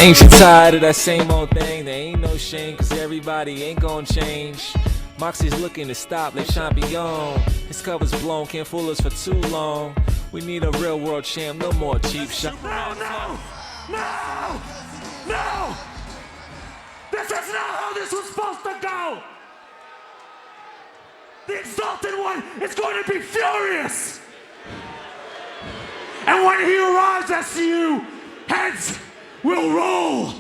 Ain't you tired of that same old thing? There ain't no shame, cause everybody ain't gon' change. Moxie's looking to stop, let champion. His cover's blown, can't fool us for too long. We need a real world champ, no more cheap shot. No! This is not how this was supposed to go! The Exalted One is going to be furious! And when he arrives, SCU, heads will roll!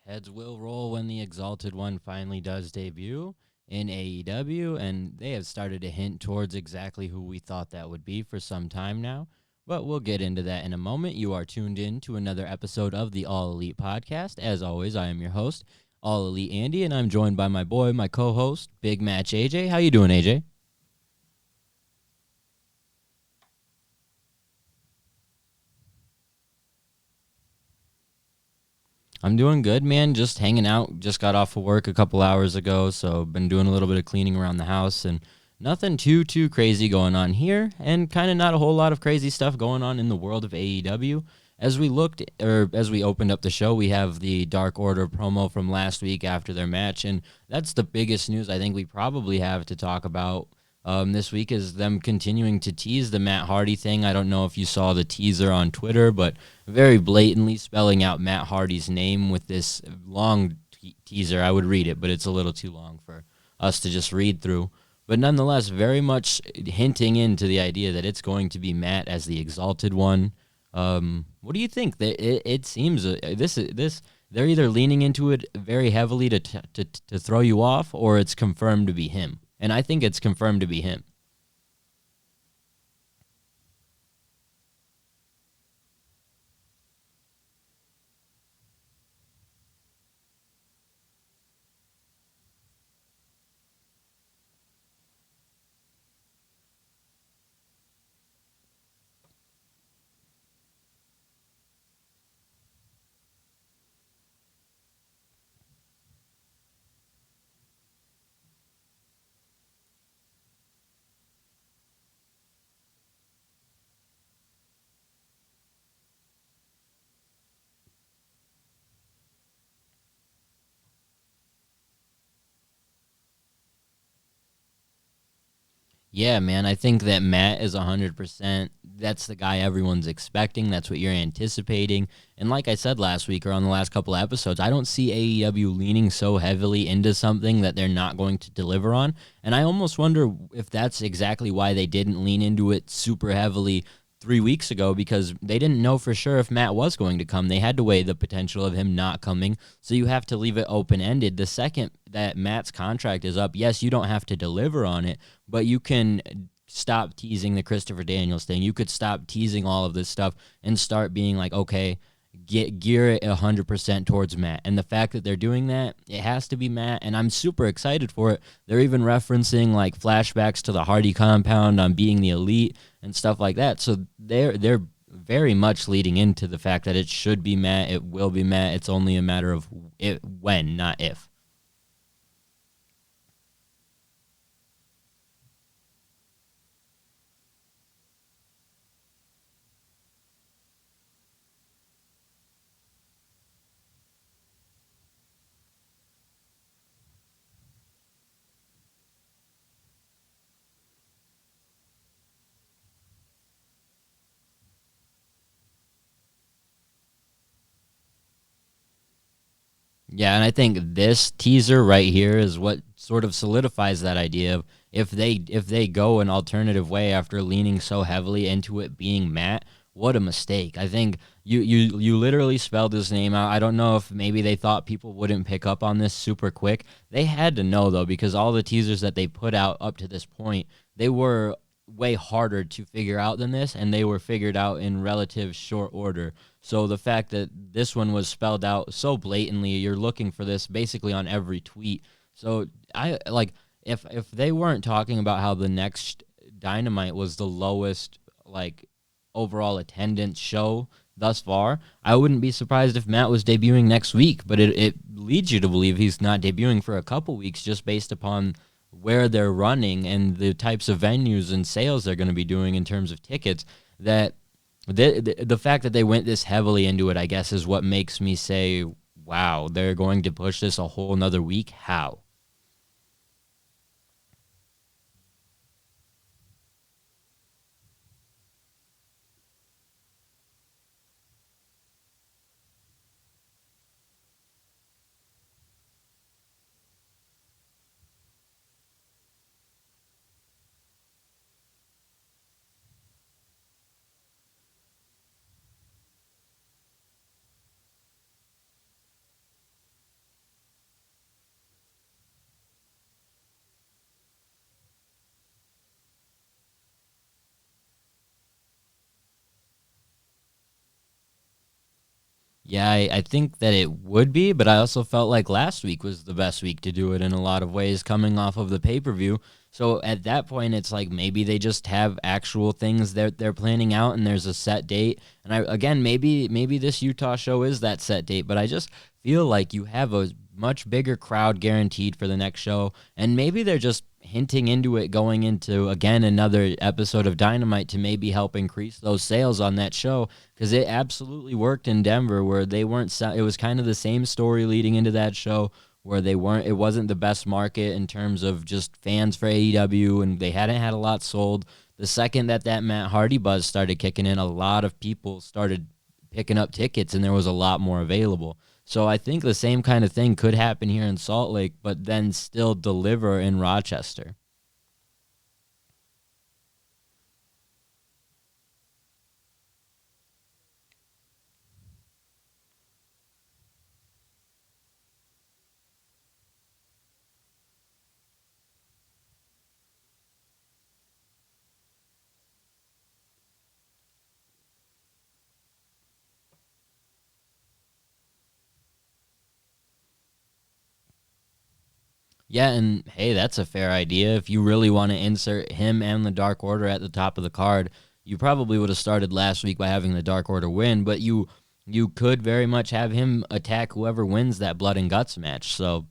Heads will roll when the Exalted One finally does debut in AEW, and they have started to hint towards exactly who we thought that would be for some time now. But we'll get into that in a moment. You are tuned in to another episode of the All Elite Podcast. As always, I am your host, All Elite Andy, and I'm joined by my boy, my co-host, Big Match AJ. How you doing, AJ? I'm doing good, man. Just hanging out. Just got off of work a couple hours ago, so been doing a little bit of cleaning around the house, and nothing too crazy going on here, and kind of not a whole lot of crazy stuff going on in the world of AEW. As we opened up the show, we have the Dark Order promo from last week after their match, and that's the biggest news I think we probably have to talk about this week is them continuing to tease the Matt Hardy thing. I don't know if you saw the teaser on Twitter, but very blatantly spelling out Matt Hardy's name with this long teaser. I would read it, but it's a little too long for us to just read through. But nonetheless, very much hinting into the idea that it's going to be Matt as the Exalted One. What do you think? It seems they're either leaning into it very heavily to throw you off, or it's confirmed to be him. And I think it's confirmed to be him. Yeah, man, I think that Matt is 100%. That's the guy everyone's expecting. That's what you're anticipating. And like I said last week or on the last couple of episodes, I don't see AEW leaning so heavily into something that they're not going to deliver on. And I almost wonder if that's exactly why they didn't lean into it super heavily 3 weeks ago, because they didn't know for sure if Matt was going to come. They had to weigh the potential of him not coming, so you have to leave it open-ended. The second that Matt's contract is up, yes, you don't have to deliver on it, but you can stop teasing the Christopher Daniels thing. You could stop teasing all of this stuff and start being like, okay, gear it 100% towards Matt. And the fact that they're doing that, it has to be Matt, and I'm super excited for it. They're even referencing like flashbacks to the Hardy compound on being the Elite and stuff like that. So they're very much leading into the fact that it should be Matt. It will be Matt. It's only a matter of when, not if. Yeah, and I think this teaser right here is what sort of solidifies that idea of if they go an alternative way after leaning so heavily into it being Matt, what a mistake. I think you literally spelled his name out. I don't know if maybe they thought people wouldn't pick up on this super quick. They had to know, though, because all the teasers that they put out up to this point, they were way harder to figure out than this, and they were figured out in relative short order. So the fact that this one was spelled out so blatantly, you're looking for this basically on every tweet. So I like if they weren't talking about how the next Dynamite was the lowest like overall attendance show thus far, I wouldn't be surprised if Matt was debuting next week. But it leads you to believe he's not debuting for a couple weeks just based upon where they're running and the types of venues and sales they're going to be doing in terms of tickets, that The fact that they went this heavily into it, I guess, is what makes me say, wow, they're going to push this a whole nother week. How? Yeah, I think that it would be, but I also felt like last week was the best week to do it in a lot of ways, coming off of the pay-per-view. So at that point, it's like maybe they just have actual things they're planning out, and there's a set date. And again, maybe this Utah show is that set date, but I just feel like you have a much bigger crowd guaranteed for the next show, and maybe they're just hinting into it going into, again, another episode of Dynamite to maybe help increase those sales on that show, because it absolutely worked in Denver where they weren't it was kind of the same story leading into that show where it wasn't the best market in terms of just fans for AEW, and they hadn't had a lot sold. The second that Matt Hardy buzz started kicking in, a lot of people started picking up tickets and there was a lot more available. So I think the same kind of thing could happen here in Salt Lake, but then still deliver in Rochester. Yeah, and hey, that's a fair idea. If you really want to insert him and the Dark Order at the top of the card, you probably would have started last week by having the Dark Order win, but you could very much have him attack whoever wins that Blood and Guts match. So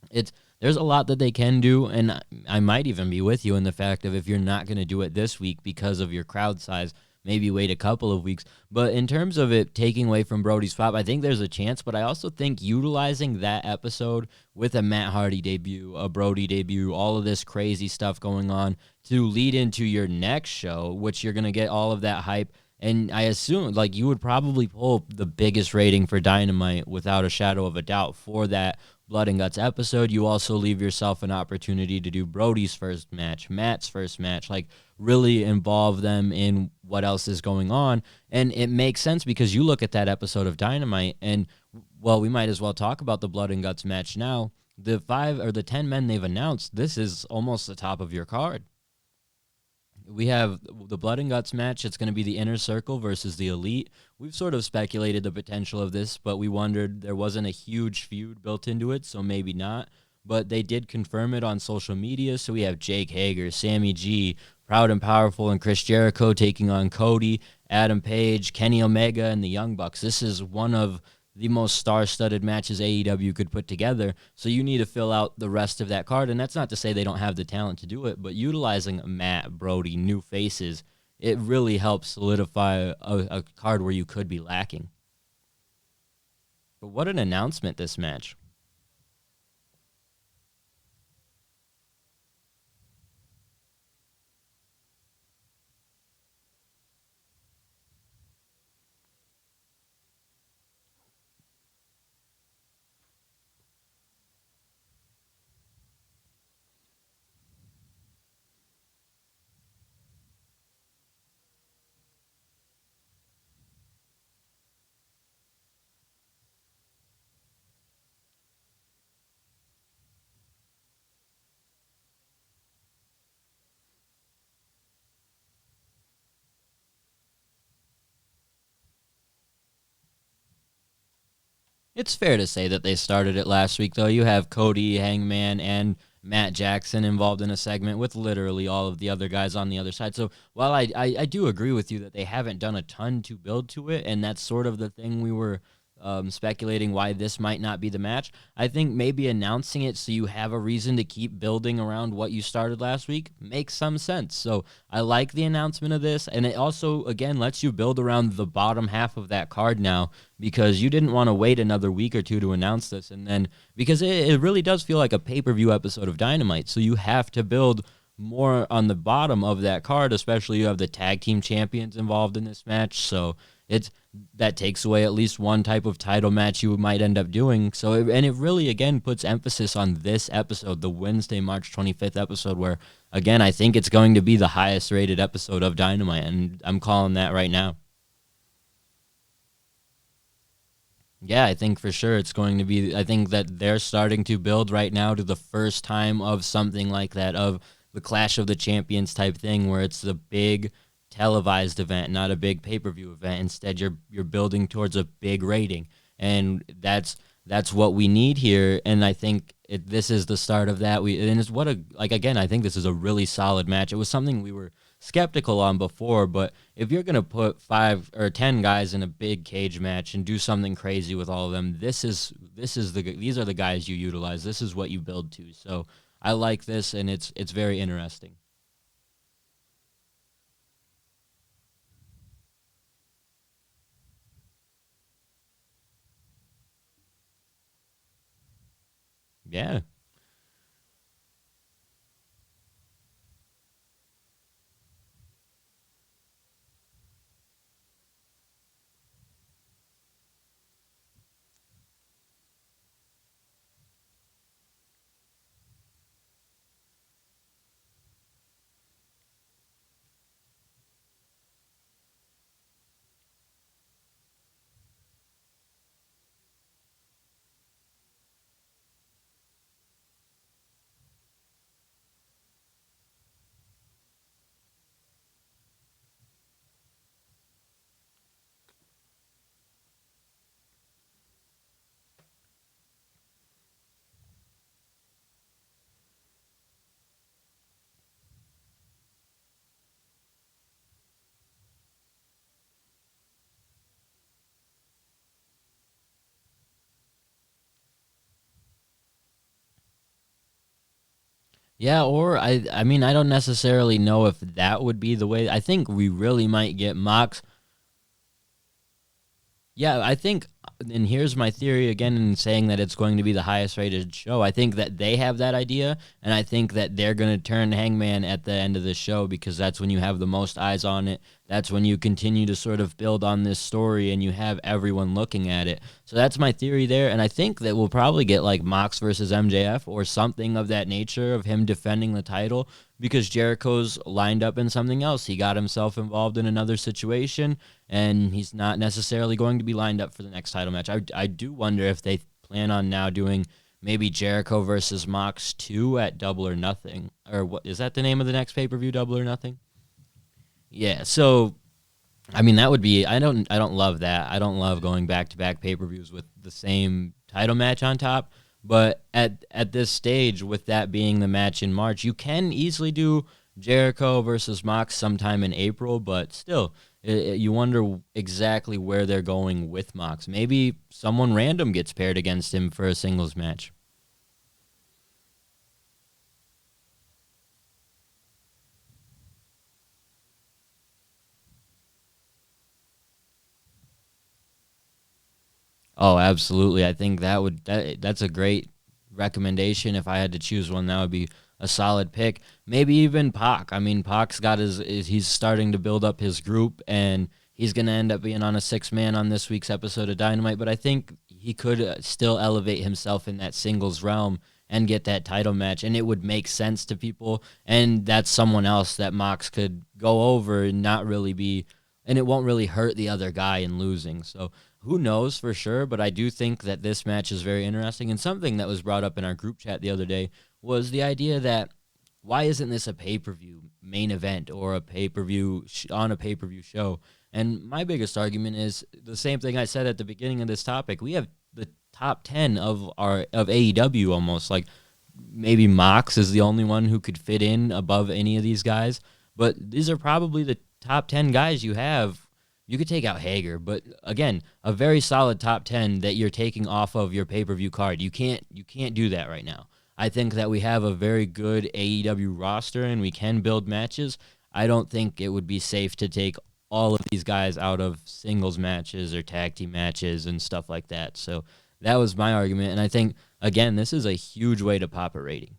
it's there's a lot that they can do, and I might even be with you in the fact of if you're not going to do it this week because of your crowd size, maybe wait a couple of weeks. But in terms of it taking away from Brody's pop, I think there's a chance, but I also think utilizing that episode with a Matt Hardy debut, a Brody debut, all of this crazy stuff going on to lead into your next show, which you're going to get all of that hype. And I assume, like, you would probably pull the biggest rating for Dynamite without a shadow of a doubt for that Blood and Guts episode. You also leave yourself an opportunity to do Brody's first match, Matt's first match, like really involve them in what else is going on. And it makes sense because you look at that episode of Dynamite and, well, we might as well talk about the Blood and Guts match now. The 5 or the 10 men they've announced, this is almost the top of your card. We have the Blood and Guts match. It's going to be the Inner Circle versus the Elite. We've sort of speculated the potential of this, but we wondered there wasn't a huge feud built into it, so maybe not. But they did confirm it on social media, so we have Jake Hager, Sammy G, Proud and Powerful, and Chris Jericho taking on Cody, Adam Page, Kenny Omega, and the Young Bucks. This is one of the most star-studded matches AEW could put together, so you need to fill out the rest of that card, and that's not to say they don't have the talent to do it, but utilizing Matt, Brody, new faces, it really helps solidify a card where you could be lacking. But what an announcement, this match. It's fair to say that they started it last week, though. You have Cody, Hangman, and Matt Jackson involved in a segment with literally all of the other guys on the other side. So while I do agree with you that they haven't done a ton to build to it, and that's sort of the thing we were speculating why this might not be the match. I think maybe announcing it so you have a reason to keep building around what you started last week makes some sense. So I like the announcement of this, and it also, again, lets you build around the bottom half of that card now, because you didn't want to wait another week or two to announce this, and then because it really does feel like a pay-per-view episode of Dynamite, so you have to build more on the bottom of that card, especially you have the tag team champions involved in this match, so that takes away at least one type of title match you might end up doing. So it really, again, puts emphasis on this episode, the Wednesday, March 25th episode, where, again, I think it's going to be the highest rated episode of Dynamite, and I'm calling that right now. Yeah, I think for sure it's going to be, I think that they're starting to build right now to the first time of something like that, of the Clash of the Champions type thing, where it's the big televised event, not a big pay-per-view event. Instead, you're building towards a big rating, and that's what we need here. And I think this is the start of that. Again, I think this is a really solid match. It was something we were skeptical on before, but if you're gonna put 5 or 10 guys in a big cage match and do something crazy with all of them, these are the guys you utilize. This is what you build to. So I like this, and it's very interesting. Yeah. Yeah, or I mean, I don't necessarily know if that would be the way. I think we really might get Mox. Yeah, I think, and here's my theory again in saying that it's going to be the highest rated show. I think that they have that idea, and I think that they're going to turn Hangman at the end of the show, because that's when you have the most eyes on it. That's when you continue to sort of build on this story and you have everyone looking at it. So that's my theory there, and I think that we'll probably get like Mox versus MJF or something of that nature, of him defending the title, because Jericho's lined up in something else. He got himself involved in another situation, and he's not necessarily going to be lined up for the next title match. I do wonder if they plan on now doing maybe Jericho versus Mox 2 at Double or Nothing. Or what is that the name of the next pay-per-view, Double or Nothing? Yeah, so I mean that would be, I don't love that. I don't love going back-to-back pay-per-views with the same title match on top. But at this stage, with that being the match in March, you can easily do Jericho versus Mox sometime in April, but still, you wonder exactly where they're going with Mox. Maybe someone random gets paired against him for a singles match. Oh, absolutely. I think that's a great recommendation. If I had to choose one, that would be a solid pick. Maybe even Pac. I mean, Pac's got he's starting to build up his group, and he's going to end up being on a 6-man on this week's episode of Dynamite, but I think he could still elevate himself in that singles realm and get that title match, and it would make sense to people, and that's someone else that Mox could go over and not really be, and it won't really hurt the other guy in losing. So who knows for sure, but I do think that this match is very interesting. And something that was brought up in our group chat the other day was the idea that why isn't this a pay-per-view main event or a pay-per-view on a pay-per-view show? And my biggest argument is the same thing I said at the beginning of this topic. We have the top 10 of AEW almost. Like maybe Mox is the only one who could fit in above any of these guys, but these are probably the top 10 guys you have You could take out Hager, but again, a very solid top 10 that you're taking off of your pay-per-view card. You can't do that right now. I think that we have a very good AEW roster and we can build matches. I don't think it would be safe to take all of these guys out of singles matches or tag team matches and stuff like that. So that was my argument. And I think, again, this is a huge way to pop a rating.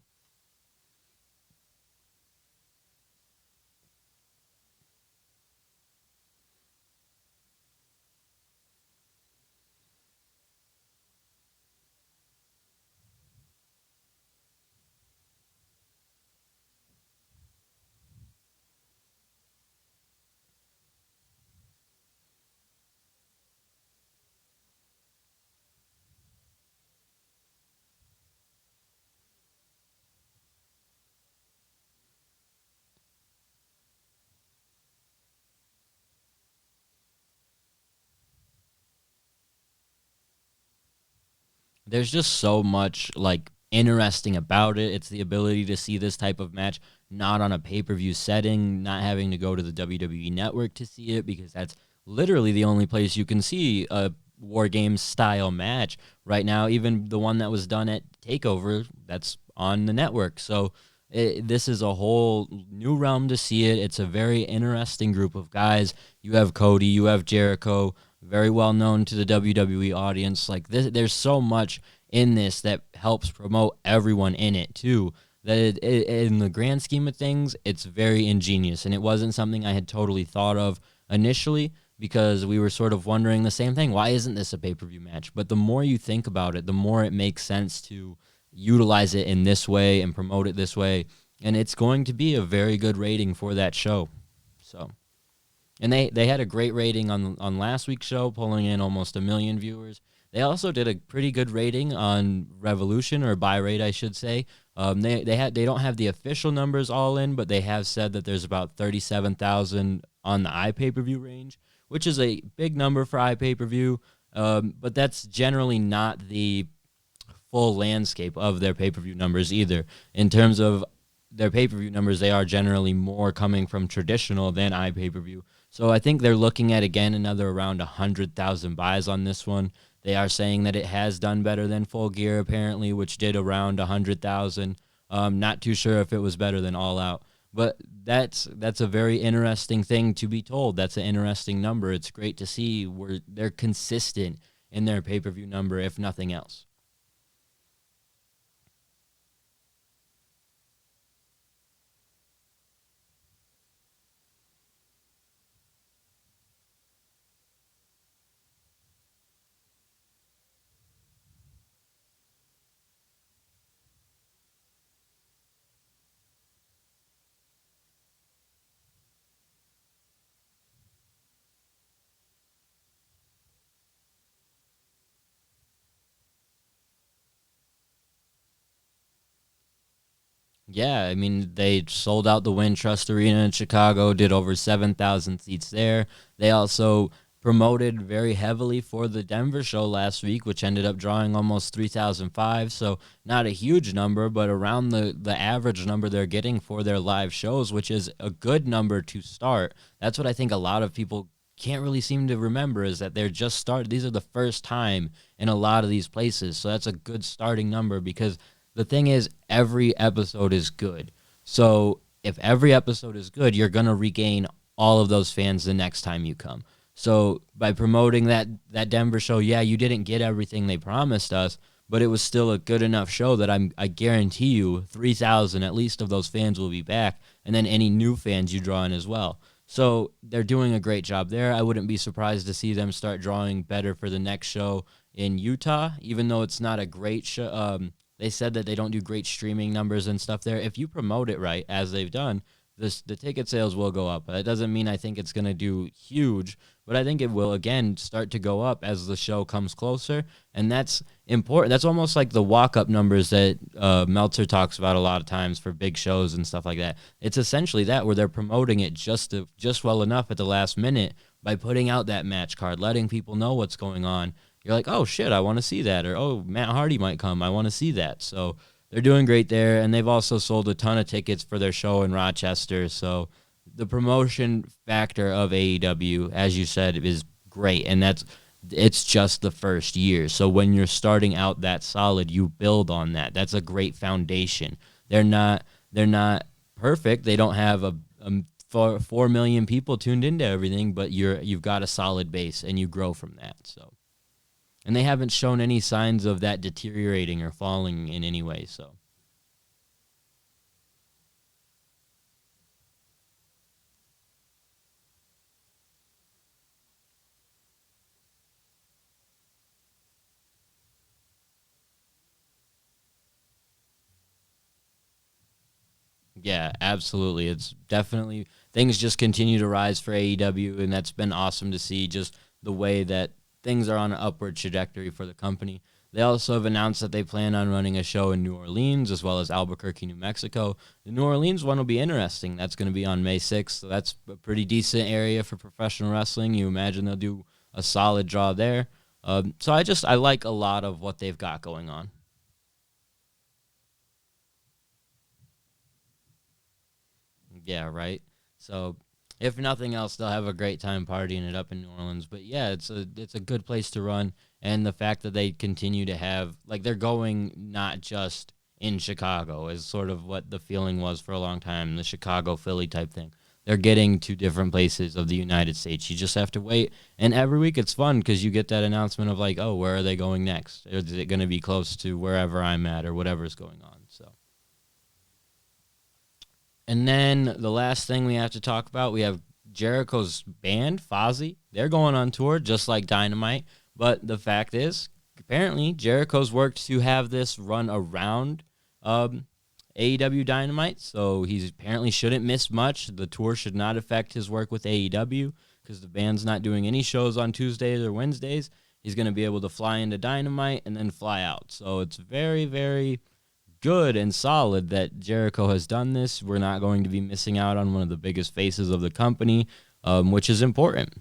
There's just so much like interesting about it. It's the ability to see this type of match not on a pay-per-view setting, not having to go to the WWE network to see it, because that's literally the only place you can see a War Games style match right now. Even the one that was done at Takeover, that's on the network. So this is a whole new realm to see it. It's a very interesting group of guys. You have Cody, you have Jericho, very well known to the WWE audience. Like this, there's so much in this that helps promote everyone in it too. That in the grand scheme of things, it's very ingenious, and it wasn't something I had totally thought of initially, because we were sort of wondering the same thing. Why isn't this a pay-per-view match? But the more you think about it, the more it makes sense to utilize it in this way and promote it this way. And it's going to be a very good rating for that show. So, and they had a great rating on last week's show, pulling in almost 1 million viewers. They also did a pretty good rating on Revolution, or buy rate, I should say. They don't have the official numbers all in, but they have said that there's about 37,000 on the iPay-per-view range, which is a big number for iPay-per-view. But that's generally not the full landscape of their pay-per-view numbers either. In terms of their pay-per-view numbers, they are generally more coming from traditional than iPay-per-view. So I think they're looking at, again, another around 100,000 buys on this one. They are saying that it has done better than Full Gear, apparently, which did around 100,000. Not too sure if it was better than All Out. But that's a very interesting thing to be told. That's an interesting number. It's great to see where they're consistent in their pay-per-view number, if nothing else. Yeah, I mean, they sold out the Wintrust Arena in Chicago, did over 7,000 seats there. They also promoted very heavily for the Denver show last week, which ended up drawing almost 3,005. So not a huge number, but around the average number they're getting for their live shows, which is a good number to start. That's what I think a lot of people can't really seem to remember, is that they're just started. These are the first time in a lot of these places. So that's a good starting number, because the thing is, every episode is good. So if every episode is good, you're going to regain all of those fans the next time you come. So by promoting that Denver show, yeah, you didn't get everything they promised us, but it was still a good enough show that I guarantee you 3,000 at least of those fans will be back, and then any new fans you draw in as well. So they're doing a great job there. I wouldn't be surprised to see them start drawing better for the next show in Utah, even though it's not a great show. They said that they don't do great streaming numbers and stuff there. If you promote it right, as they've done, the ticket sales will go up. That doesn't mean I think it's going to do huge, but I think it will, again, start to go up as the show comes closer, and that's important. That's almost like the walk-up numbers that Meltzer talks about a lot of times for big shows and stuff like that. It's essentially that, where they're promoting it just well enough at the last minute by putting out that match card, letting people know what's going on. You're like, oh, shit, I want to see that. Or, oh, Matt Hardy might come. I want to see that. So they're doing great there. And they've also sold a ton of tickets for their show in Rochester. So the promotion factor of AEW, as you said, is great, and it's just the first year. So when you're starting out that solid, you build on that. That's a great foundation. They're not perfect. They don't have a 4 million people tuned into everything, but you've got a solid base and you grow from that. So, and they haven't shown any signs of that deteriorating or falling in any way. So. Yeah, absolutely. It's definitely things just continue to rise for AEW, and that's been awesome to see just the way that things are on an upward trajectory for the company. They also have announced that they plan on running a show in New Orleans as well as Albuquerque, New Mexico. The New Orleans one will be interesting. That's going to be on May 6th, so that's a pretty decent area for professional wrestling. You imagine they'll do a solid draw there. So I like a lot of what they've got going on. Yeah, right. So, if nothing else, they'll have a great time partying it up in New Orleans. But yeah, it's a good place to run, and the fact that they continue to have like they're going not just in Chicago is sort of what the feeling was for a long time, the Chicago Philly type thing. They're getting to different places of the United States. You just have to wait, and every week it's fun because you get that announcement of like, oh, where are they going next? Is it going to be close to wherever I'm at or whatever's going on? So. And then the last thing we have to talk about, we have Jericho's band, Fozzy. They're going on tour just like Dynamite. But the fact is, apparently, Jericho's worked to have this run around AEW Dynamite. So he apparently shouldn't miss much. The tour should not affect his work with AEW because the band's not doing any shows on Tuesdays or Wednesdays. He's going to be able to fly into Dynamite and then fly out. So it's very, very good and solid that Jericho has done this. We're not going to be missing out on one of the biggest faces of the company, which is important.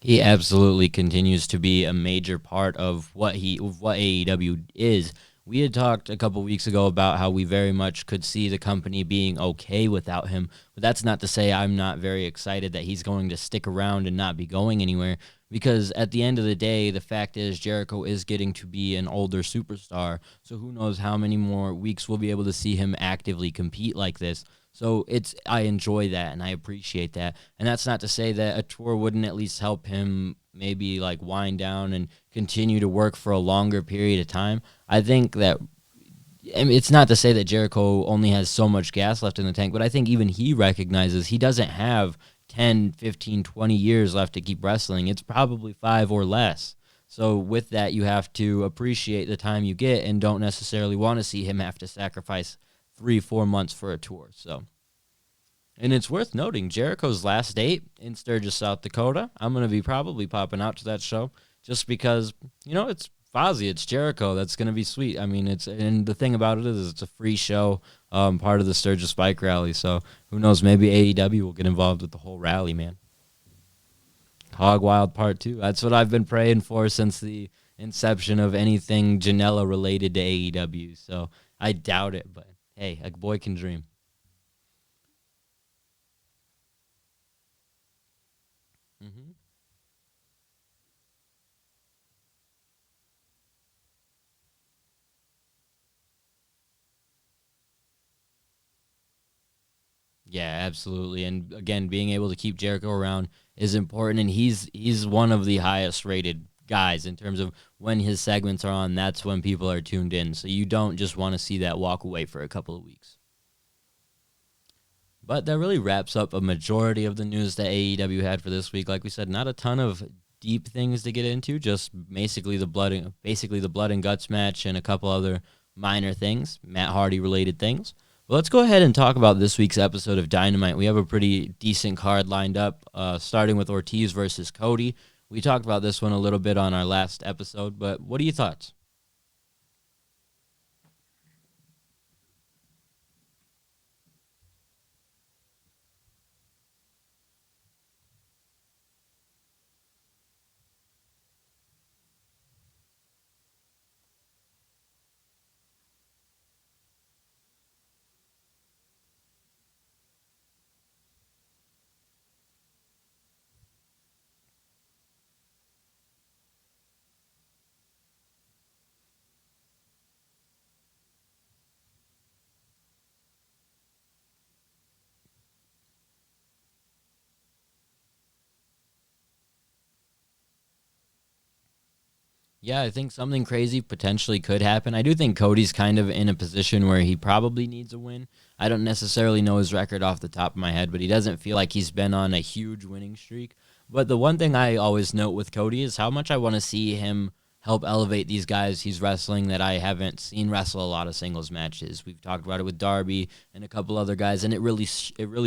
He absolutely continues to be a major part of what AEW is. We had talked a couple weeks ago about how we very much could see the company being okay without him, but that's not to say I'm not very excited that he's going to stick around and not be going anywhere, because at the end of the day, the fact is Jericho is getting to be an older superstar, so who knows how many more weeks we'll be able to see him actively compete like this. So I enjoy that and I appreciate that. And that's not to say that a tour wouldn't at least help him maybe like wind down and continue to work for a longer period of time. I think that it's not to say that Jericho only has so much gas left in the tank, but I think even he recognizes he doesn't have 10, 15, 20 years left to keep wrestling. It's probably 5 or less. So with that, you have to appreciate the time you get and don't necessarily want to see him have to sacrifice 3-4 months for a tour. So, and it's worth noting Jericho's last date in Sturgis, South Dakota. I'm going to be probably popping out to that show just because, it's Fozzy, it's Jericho. That's going to be sweet. I mean, and the thing about it is it's a free show, part of the Sturgis Bike Rally. So who knows, maybe AEW will get involved with the whole rally, man. Hog Wild Part 2. That's what I've been praying for since the inception of anything Janela related to AEW. So I doubt it, but hey, a boy can dream. Mm-hmm. Yeah, absolutely. And again, being able to keep Jericho around is important, and he's one of the highest rated guys in terms of when his segments are on. That's when people are tuned in. So you don't just want to see that walk away for a couple of weeks. But that really wraps up a majority of the news that AEW had for this week. Like we said, not a ton of deep things to get into, just basically the blood and guts match and a couple other minor things, Matt Hardy related things. Well, let's go ahead and talk about this week's episode of Dynamite. We have a pretty decent card lined up, starting with Ortiz versus Cody. We talked about this one a little bit on our last episode, but what are your thoughts? Yeah, I think something crazy potentially could happen. I do think Cody's kind of in a position where he probably needs a win. I don't necessarily know his record off the top of my head, but he doesn't feel like he's been on a huge winning streak. But the one thing I always note with Cody is how much I want to see him help elevate these guys he's wrestling that I haven't seen wrestle a lot of singles matches. We've talked about it with Darby and a couple other guys, and it really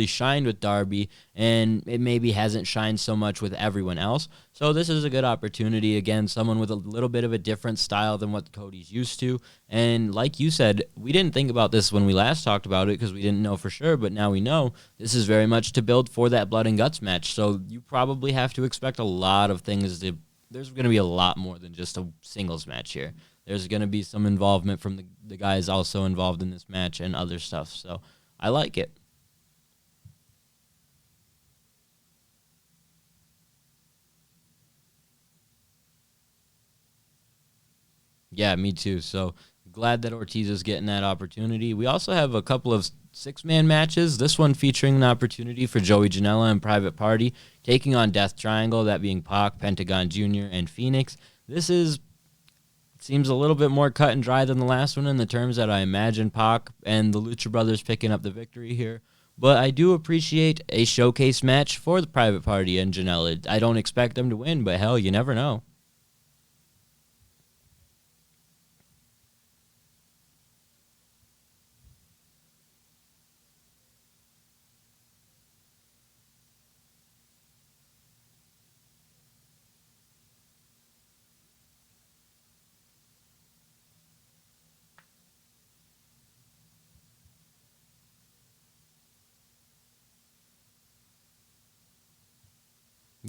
shined with Darby, and it maybe hasn't shined so much with everyone else. So this is a good opportunity. Again, someone with a little bit of a different style than what Cody's used to. And like you said, we didn't think about this when we last talked about it because we didn't know for sure, but now we know this is very much to build for that blood and guts match. So you probably have to expect a lot of things there's going to be a lot more than just a singles match here. There's going to be some involvement from the guys also involved in this match and other stuff. So I like it. Yeah, me too. So glad that Ortiz is getting that opportunity. We also have a couple of six-man matches. This one featuring an opportunity for Joey Janela and Private Party taking on Death Triangle, that being Pac, Pentagon Jr., and Phoenix. This seems a little bit more cut and dry than the last one in the terms that I imagine Pac and the Lucha Brothers picking up the victory here. But I do appreciate a showcase match for the Private Party and Janela. I don't expect them to win, but hell, you never know.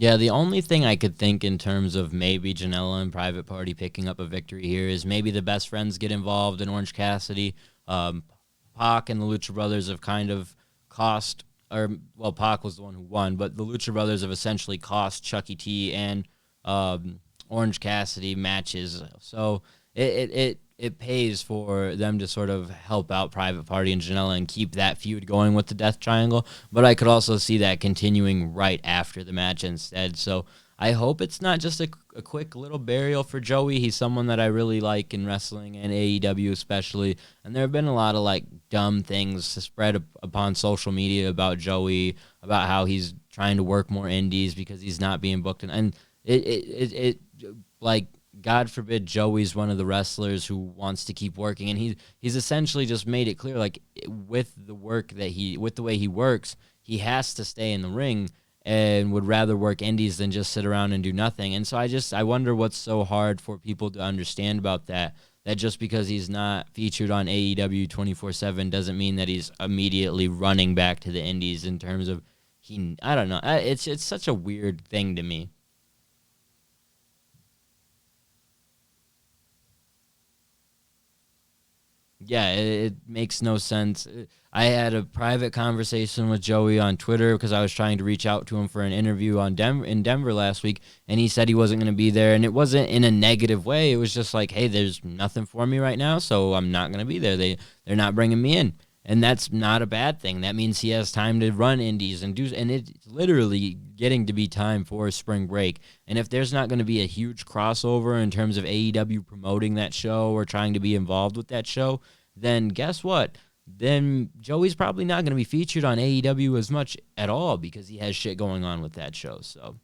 Yeah, the only thing I could think in terms of maybe Janela and Private Party picking up a victory here is maybe the best friends get involved in Orange Cassidy. Um, Pac and the Lucha Brothers have kind of cost, or well, Pac was the one who won, but the Lucha Brothers have essentially cost Chucky T and Orange Cassidy matches. So it pays for them to sort of help out Private Party and Janela and keep that feud going with the Death Triangle. But I could also see that continuing right after the match instead. So I hope it's not just a quick little burial for Joey. He's someone that I really like in wrestling and AEW especially. And there have been a lot of like dumb things spread upon social media about Joey, about how he's trying to work more indies because he's not being booked. And it like, God forbid Joey's one of the wrestlers who wants to keep working, and he's essentially just made it clear, like with the way he works, he has to stay in the ring and would rather work indies than just sit around and do nothing. And so I wonder what's so hard for people to understand about that just because he's not featured on AEW 24/7 doesn't mean that he's immediately running back to the indies in terms of I don't know. It's such a weird thing to me. Yeah, it makes no sense. I had a private conversation with Joey on Twitter because I was trying to reach out to him for an interview in Denver last week, and he said he wasn't going to be there, and it wasn't in a negative way. It was just like, hey, there's nothing for me right now, so I'm not going to be there. They're not bringing me in. And that's not a bad thing. That means he has time to run indies and it's literally getting to be time for spring break. And if there's not going to be a huge crossover in terms of AEW promoting that show or trying to be involved with that show, then guess what? Then Joey's probably not going to be featured on AEW as much at all because he has shit going on with that show. So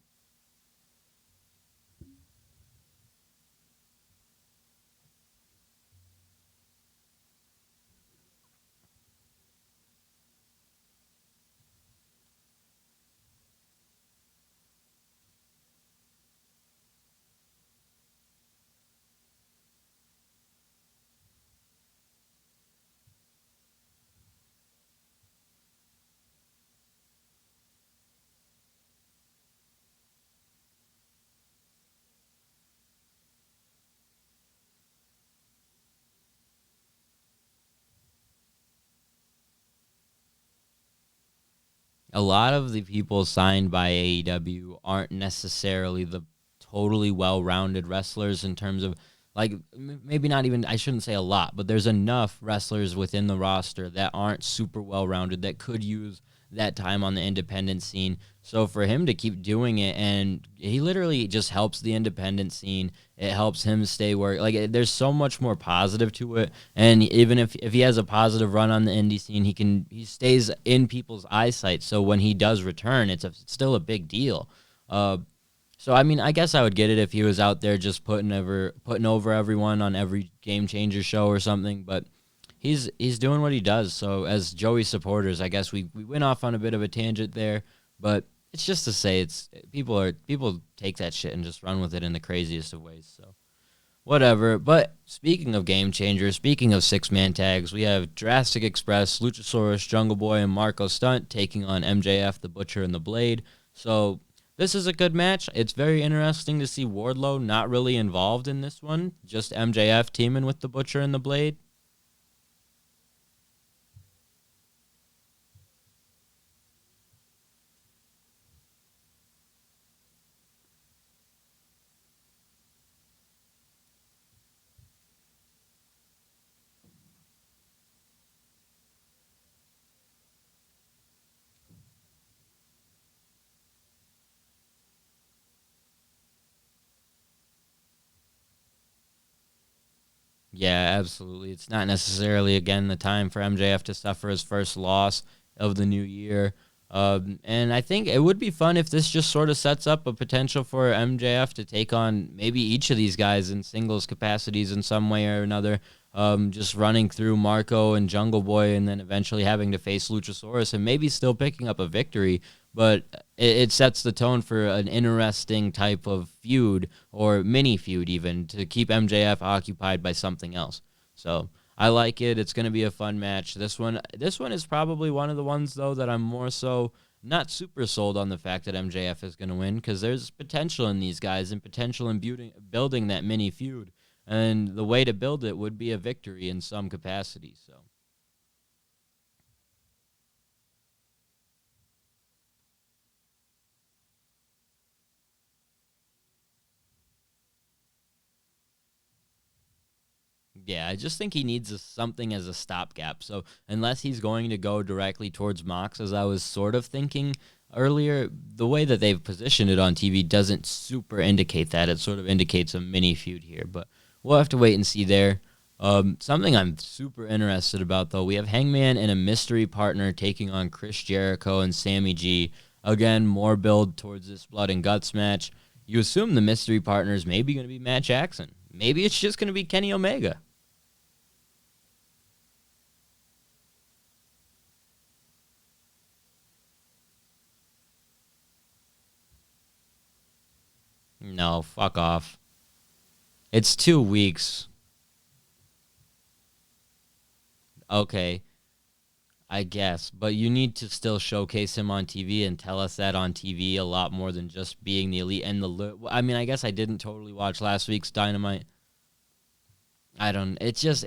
a lot of the people signed by AEW aren't necessarily the totally well-rounded wrestlers in terms of, like, maybe not even, I shouldn't say a lot, but there's enough wrestlers within the roster that aren't super well-rounded that could use that time on the independent scene. So for him to keep doing it, and he literally just helps the independent scene. It helps him stay where, like, there's so much more positive to it. And even if he has a positive run on the indie scene, he stays in people's eyesight. So when he does return, it's still a big deal. So I mean, I guess I would get it if he was out there just putting over everyone on every Game Changer show or something, but he's doing what he does. So as Joey supporters, I guess we went off on a bit of a tangent there, but it's just to say people take that shit and just run with it in the craziest of ways. So whatever. But speaking of Game Changers, speaking of 6-man tags, we have Jurassic Express, Luchasaurus, Jungle Boy, and Marco Stunt taking on MJF, the Butcher, and the Blade. So this is a good match. It's very interesting to see Wardlow not really involved in this one, just MJF teaming with the Butcher and the Blade. Yeah, absolutely. It's not necessarily, again, the time for MJF to suffer his first loss of the new year. And I think it would be fun if this just sort of sets up a potential for MJF to take on maybe each of these guys in singles capacities in some way or another. Just running through Marco and Jungle Boy and then eventually having to face Luchasaurus and maybe still picking up a victory. But it sets the tone for an interesting type of feud or mini feud even to keep MJF occupied by something else. So I like it. It's going to be a fun match. This one is probably one of the ones, though, that I'm more so not super sold on the fact that MJF is going to win because there's potential in these guys and potential in building that mini feud. And the way to build it would be a victory in some capacity. So. Yeah, I just think he needs something as a stopgap. So unless he's going to go directly towards Mox, as I was sort of thinking earlier, the way that they've positioned it on TV doesn't super indicate that. It sort of indicates a mini feud here, but we'll have to wait and see there. Something I'm super interested about, though, we have Hangman and a mystery partner taking on Chris Jericho and Sammy G. Again, more build towards this blood and guts match. You assume the mystery partner is maybe going to be Matt Jackson. Maybe it's just going to be Kenny Omega. No, fuck off. It's 2 weeks. Okay, I guess. But you need to still showcase him on TV and tell us that on TV a lot more than just being the elite and I mean, I guess I didn't totally watch last week's Dynamite. It's just,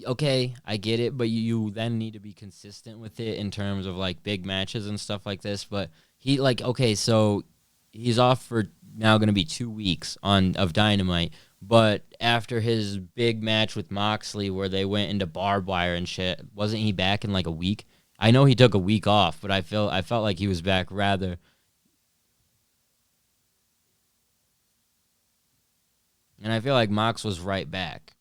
okay, I get it, but you then need to be consistent with it in terms of, like, big matches and stuff like this. But okay, so he's off for now going to be 2 weeks of Dynamite, But after his big match with Moxley where they went into barbed wire and shit, wasn't he back in like a week? I know he took a week off, but I felt like he was back rather. And I feel like Mox was right back.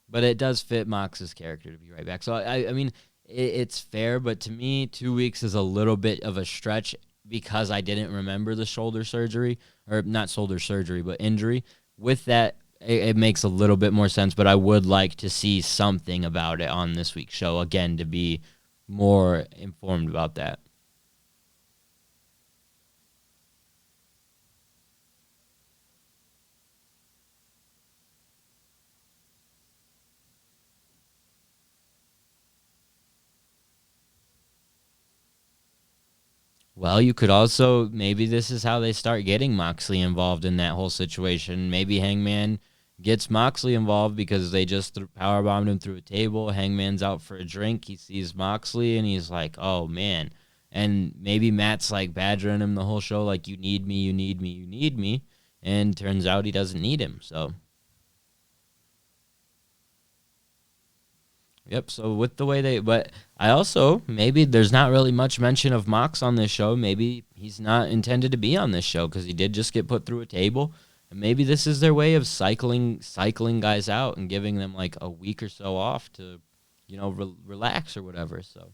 But it does fit Mox's character to be right back. So, I mean, it's fair, but to me, 2 weeks is a little bit of a stretch because I didn't remember the shoulder surgery, or not shoulder surgery, but injury. With that, it makes a little bit more sense, but I would like to see something about it on this week's show, again, to be more informed about that. Well, you could also, maybe this is how they start getting Moxley involved in that whole situation. Maybe Hangman gets Moxley involved because they just powerbombed him through a table. Hangman's out for a drink. He sees Moxley and he's like, oh, man. And maybe Matt's like badgering him the whole show, like, you need me, you need me, you need me. And turns out he doesn't need him. So, yep. So with the way but I also, maybe there's not really much mention of Mox on this show. Maybe he's not intended to be on this show because he did just get put through a table. And maybe this is their way of cycling guys out and giving them like a week or so off to, relax or whatever. So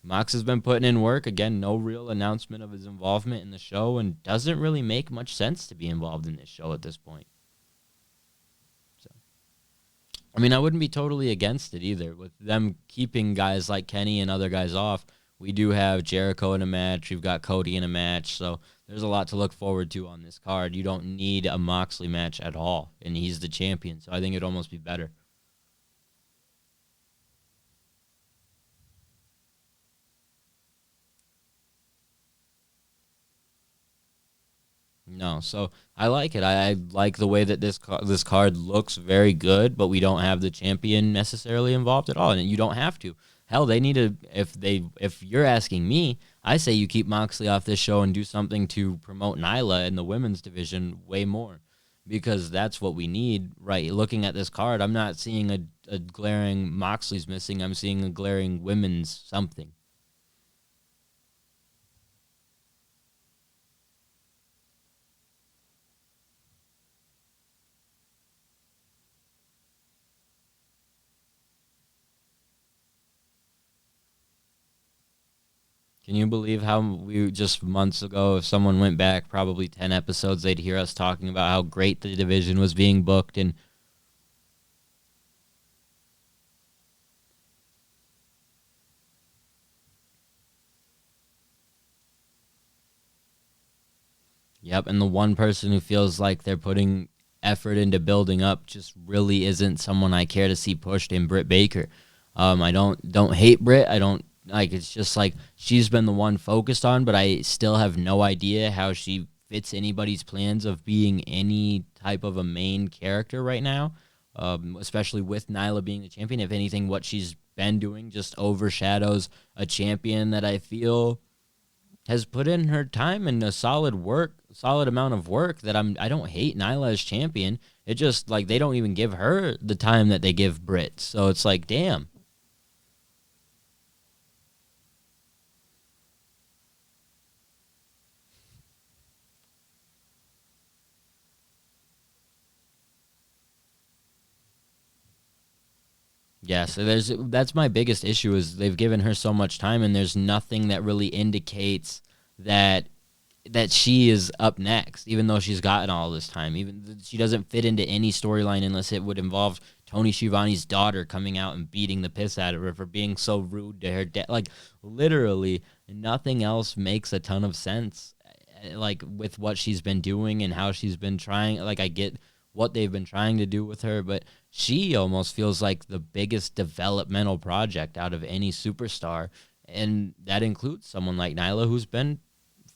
Mox has been putting in work. Again, no real announcement of his involvement in the show and doesn't really make much sense to be involved in this show at this point. So, I mean, I wouldn't be totally against it either. With them keeping guys like Kenny and other guys off, we do have Jericho in a match. We've got Cody in a match. So there's a lot to look forward to on this card. You don't need a Moxley match at all, and he's the champion. So I think it'd almost be better. No, so I like it. I like the way that this card looks very good, but we don't have the champion necessarily involved at all, and you don't have to. Hell, they need to. If you're asking me, I say you keep Moxley off this show and do something to promote Nyla in the women's division way more, because that's what we need. Right? Looking at this card, I'm not seeing a glaring Moxley's missing. I'm seeing a glaring women's something. Can you believe how we just months ago, if someone went back probably 10 episodes, they'd hear us talking about how great the division was being booked? And yep, and the one person who feels like they're putting effort into building up just really isn't someone I care to see pushed in Britt Baker. I don't hate Britt. I don't like. It's just like she's been the one focused on, but I still have no idea how she fits anybody's plans of being any type of a main character right now. Especially with Nyla being the champion. If anything, what she's been doing just overshadows a champion that I feel has put in her time and a solid amount of work. That I don't hate Nyla as champion. It just like they don't even give her the time that they give Britt. So it's like, damn. Yeah, so that's my biggest issue is they've given her so much time and there's nothing that really indicates that she is up next, even though she's gotten all this time. Even she doesn't fit into any storyline unless it would involve Tony Schiavone's daughter coming out and beating the piss out of her for being so rude to her dad. Like literally, nothing else makes a ton of sense. Like with what she's been doing and how she's been trying. Like I get what they've been trying to do with her, but she almost feels like the biggest developmental project out of any superstar, and that includes someone like Nyla, who's been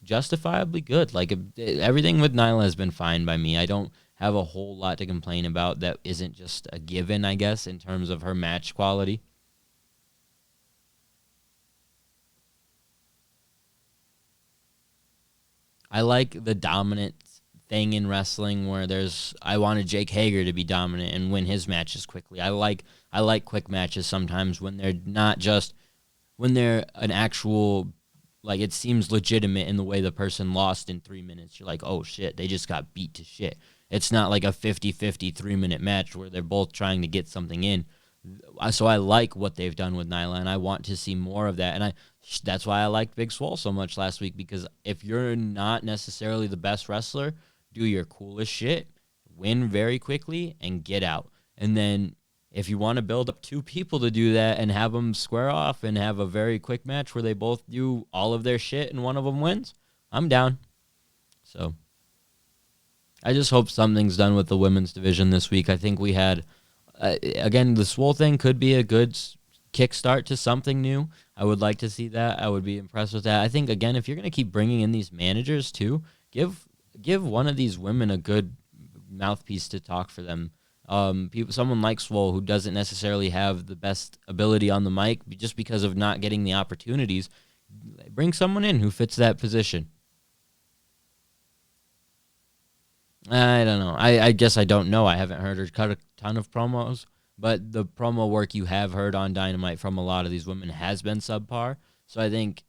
justifiably good. Like everything with Nyla has been fine by me. I don't have a whole lot to complain about that isn't just a given, I guess, in terms of her match quality. I like the dominant thing in wrestling where I wanted Jake Hager to be dominant and win his matches quickly. I like quick matches sometimes when they're not just when they're an actual, like, it seems legitimate in the way the person lost in 3 minutes. You're like, oh shit, they just got beat to shit. It's not like a 50-50 3-minute match where they're both trying to get something in. So I like what they've done with Nyla, and I want to see more of that. And that's why I liked Big Swole so much last week, because if you're not necessarily the best wrestler, do your coolest shit, win very quickly, and get out. And then if you want to build up two people to do that and have them square off and have a very quick match where they both do all of their shit and one of them wins, I'm down. So I just hope something's done with the women's division this week. I think we had, again, the Swole thing could be a good kickstart to something new. I would like to see that. I would be impressed with that. I think, again, if you're going to keep bringing in these managers too, give one of these women a good mouthpiece to talk for them. Someone like Swole, who doesn't necessarily have the best ability on the mic just because of not getting the opportunities, bring someone in who fits that position. I don't know. I guess I don't know. I haven't heard her cut a ton of promos, but the promo work you have heard on Dynamite from a lot of these women has been subpar. So I think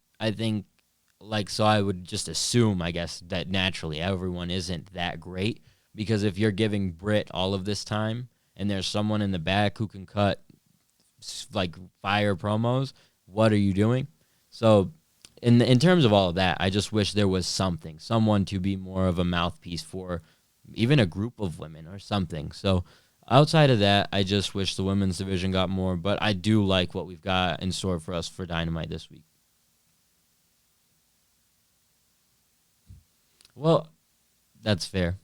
so I would just assume, I guess, that naturally everyone isn't that great. Because if you're giving Britt all of this time and there's someone in the back who can cut like fire promos, what are you doing? So in terms of all of that, I just wish there was someone to be more of a mouthpiece for even a group of women or something. So outside of that, I just wish the women's division got more, but I do like what we've got in store for us for Dynamite this week. Well, that's fair.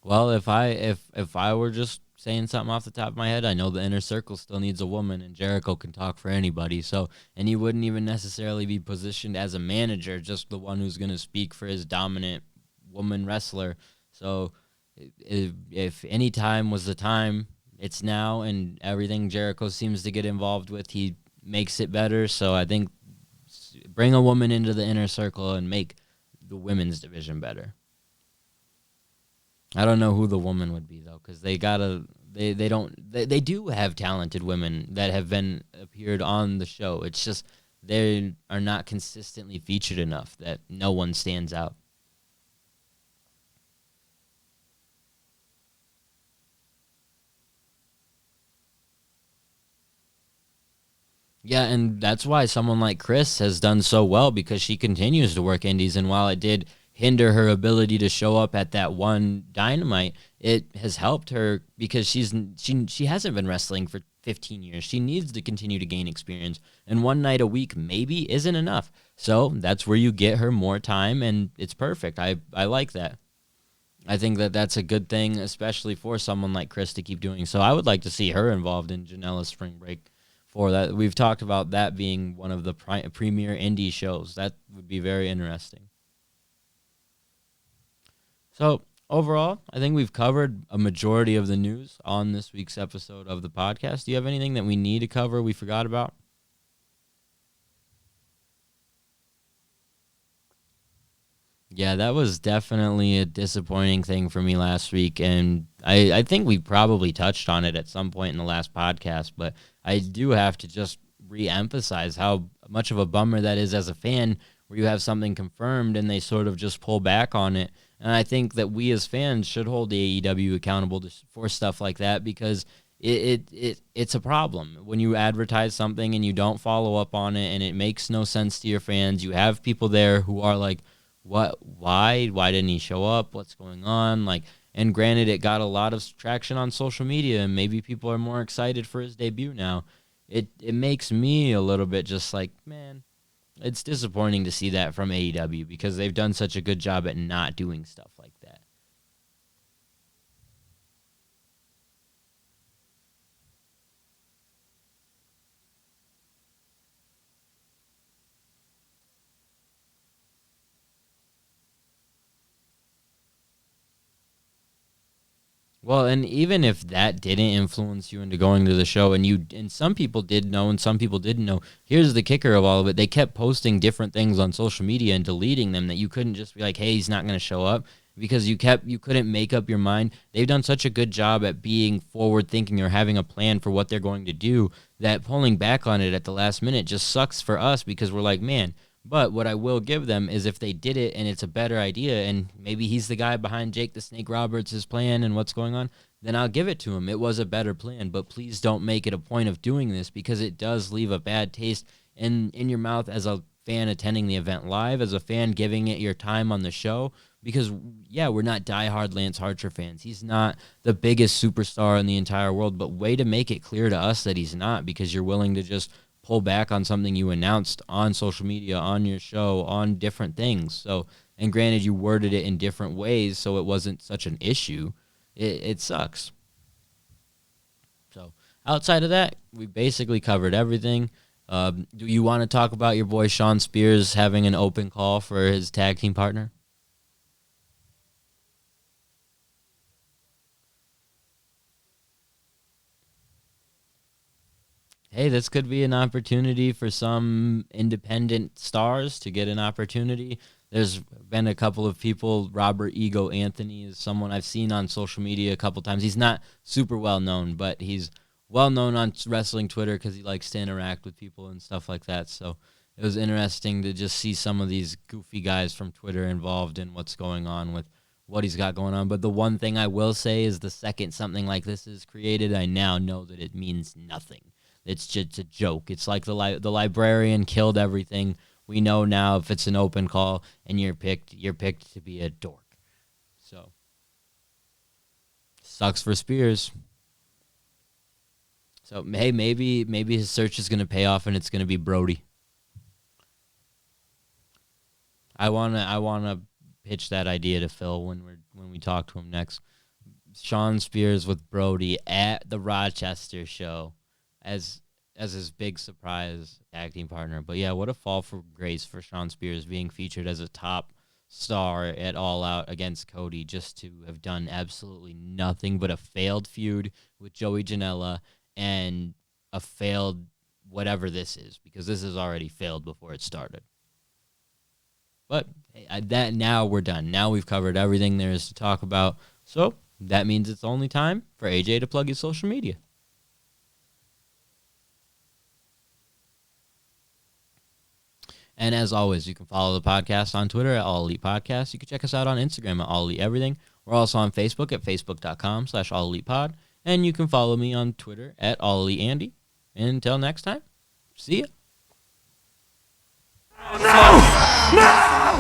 Well, if I were just saying something off the top of my head, I know the Inner Circle still needs a woman, and Jericho can talk for anybody. So, and he wouldn't even necessarily be positioned as a manager, just the one who's going to speak for his dominant woman wrestler. So, if any time was the time, it's now, and everything Jericho seems to get involved with, he makes it better. So, I think bring a woman into the Inner Circle and make the women's division better. I don't know who the woman would be though, because they do have talented women that have appeared on the show. It's just they are not consistently featured enough that no one stands out. Yeah, and that's why someone like Chris has done so well, because she continues to work indies, and while it did hinder her ability to show up at that one Dynamite, it has helped her because she hasn't been wrestling for 15 years. She needs to continue to gain experience, and one night a week maybe isn't enough. So that's where you get her more time, and it's perfect. I like that. I think that's a good thing, especially for someone like Chris to keep doing. So I would like to see her involved in Janela's Spring Break. For that, we've talked about that being one of the premier indie shows. That would be very interesting. So, overall, I think we've covered a majority of the news on this week's episode of the podcast. Do you have anything that we need to cover we forgot about? Yeah, that was definitely a disappointing thing for me last week, and I think we probably touched on it at some point in the last podcast, but I do have to just re-emphasize how much of a bummer that is as a fan, where you have something confirmed and they sort of just pull back on it. And I think that we as fans should hold the AEW accountable for stuff like that, because it's a problem. When you advertise something and you don't follow up on it and it makes no sense to your fans, you have people there who are like, what, why didn't he show up? What's going on? Like, and granted, it got a lot of traction on social media, and maybe people are more excited for his debut now. It makes me a little bit just like, man, it's disappointing to see that from AEW, because they've done such a good job at not doing stuff like that. Well, and even if that didn't influence you into going to the show, and some people did know and some people didn't know, here's the kicker of all of it. They kept posting different things on social media and deleting them that you couldn't just be like, hey, he's not going to show up, because you couldn't make up your mind. They've done such a good job at being forward thinking or having a plan for what they're going to do that pulling back on it at the last minute just sucks for us, because we're like, man. But what I will give them is if they did it and it's a better idea and maybe he's the guy behind Jake the Snake Roberts' plan and what's going on, then I'll give it to him. It was a better plan, but please don't make it a point of doing this, because it does leave a bad taste in your mouth as a fan attending the event live, as a fan giving it your time on the show. Because, yeah, we're not diehard Lance Archer fans. He's not the biggest superstar in the entire world, but way to make it clear to us that he's not, because you're willing to just pull back on something you announced on social media, on your show, on different things. So, and granted, you worded it in different ways, so it wasn't such an issue. It sucks. So, outside of that, we basically covered everything. Do you want to talk about your boy Shawn Spears having an open call for his tag team partner? Hey, this could be an opportunity for some independent stars to get an opportunity. There's been a couple of people. Robert Ego Anthony is someone I've seen on social media a couple times. He's not super well known, but he's well known on wrestling Twitter because he likes to interact with people and stuff like that. So it was interesting to just see some of these goofy guys from Twitter involved in what's going on with what he's got going on. But the one thing I will say is the second something like this is created, I now know that it means nothing. It's just a joke. It's like the librarian killed everything. We know now if it's an open call and you're picked to be a dork. So, sucks for Spears. So, hey, maybe his search is going to pay off and it's going to be Brody. I wanna pitch that idea to Phil when we talk to him next. Shawn Spears with Brody at the Rochester show as his big surprise tag team partner. But yeah, what a fall for grace for Shawn Spears being featured as a top star at All Out against Cody, just to have done absolutely nothing but a failed feud with Joey Janela and a failed whatever this is, because this has already failed before it started. But that now we're done. Now we've covered everything there is to talk about. So that means it's only time for AJ to plug his social media. And as always, you can follow the podcast on Twitter at All Elite Podcast. You can check us out on Instagram at All Elite Everything. We're also on Facebook at facebook.com/All Elite Pod. And you can follow me on Twitter at All Elite Andy. And until next time, see ya. No! No!